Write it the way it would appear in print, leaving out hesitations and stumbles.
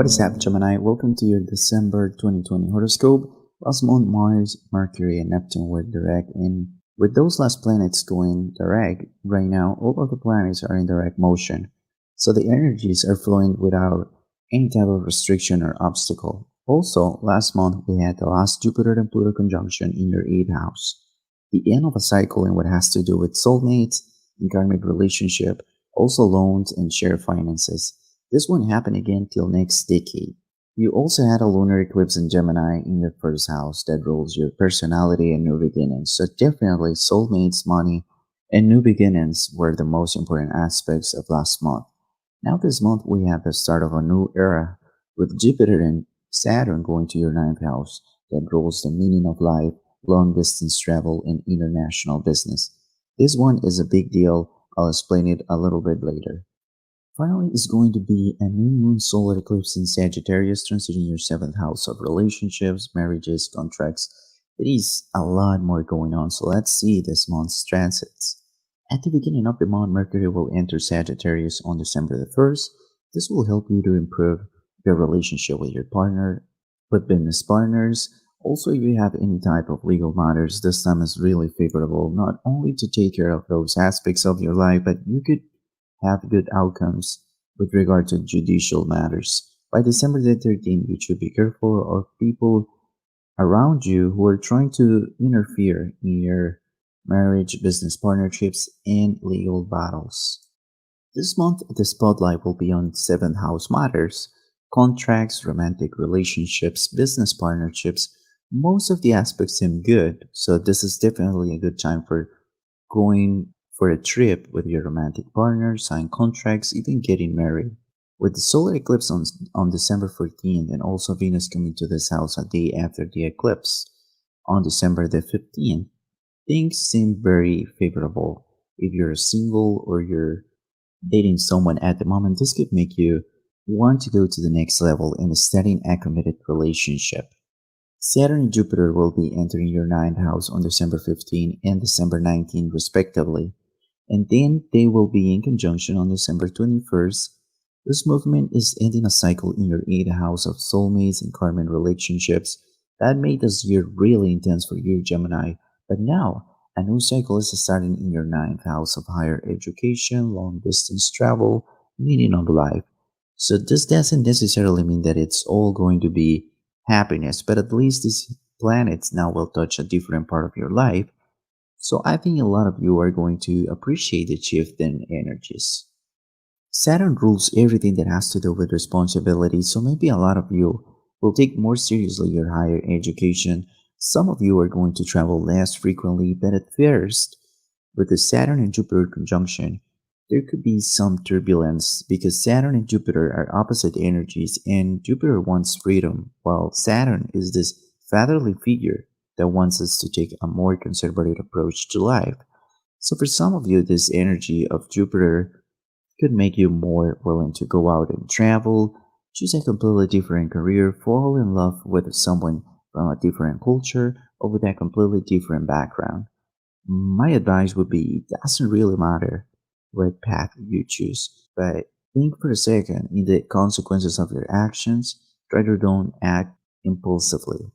What is up, Gemini? Welcome to your December 2020 horoscope. Last month, Mars, Mercury, and Neptune were direct, and with those last planets going direct, right now, all of the planets are in direct motion. So the energies are flowing without any type of restriction or obstacle. Also, last month, we had the last Jupiter and Pluto conjunction in your 8th house. The end of a cycle in what has to do with soulmates, in karmic relationship, also loans and shared finances. This won't happen again till next decade. You also had a lunar eclipse in Gemini in your first house that rules your personality and new beginnings. So definitely soulmates, money, and new beginnings were the most important aspects of last month. Now this month we have the start of a new era with Jupiter and Saturn going to your ninth house that rules the meaning of life, long distance travel, and international business. This one is a big deal. I'll explain it a little bit later. Finally, is going to be a new moon solar eclipse in Sagittarius, transiting your seventh house of relationships, marriages, contracts. There is a lot more going on, so let's see this month's transits. At the beginning of the month, Mercury will enter Sagittarius on December the 1st. This will help you to improve your relationship with your partner, with business partners. Also, if you have any type of legal matters, this time is really favorable not only to take care of those aspects of your life, but you could have good outcomes with regard to judicial matters. By December the 13th, you should be careful of people around you who are trying to interfere in your marriage, business partnerships, and legal battles. This month, the spotlight will be on seventh house matters, contracts, romantic relationships, business partnerships. Most of the aspects seem good, so this is definitely a good time for going for a trip with your romantic partner, sign contracts, even getting married. With the solar eclipse on December 14th and also Venus coming to this house a day after the eclipse on December the 15th, things seem very favorable. If you're single or you're dating someone at the moment, this could make you want to go to the next level in starting a committed relationship. Saturn and Jupiter will be entering your ninth house on December 15 and December 19, respectively, and then they will be in conjunction on December 21st. This movement is ending a cycle in your 8th house of soulmates and karmic relationships that made this year really intense for you, Gemini. But now, a new cycle is starting in your ninth house of higher education, long distance travel, meaning of life. So, this doesn't necessarily mean that it's all going to be happiness, but at least these planets now will touch a different part of your life. So I think a lot of you are going to appreciate the shift in energies. Saturn rules everything that has to do with responsibility, so maybe a lot of you will take more seriously your higher education. Some of you are going to travel less frequently, but at first, with the Saturn and Jupiter conjunction, there could be some turbulence because Saturn and Jupiter are opposite energies, and Jupiter wants freedom, while Saturn is this fatherly figure that wants us to take a more conservative approach to life. So, for some of you, this energy of Jupiter could make you more willing to go out and travel, choose a completely different career, fall in love with someone from a different culture or with a completely different background. My advice would be it doesn't really matter what path you choose, but think for a second in the consequences of your actions. Try to don't act impulsively.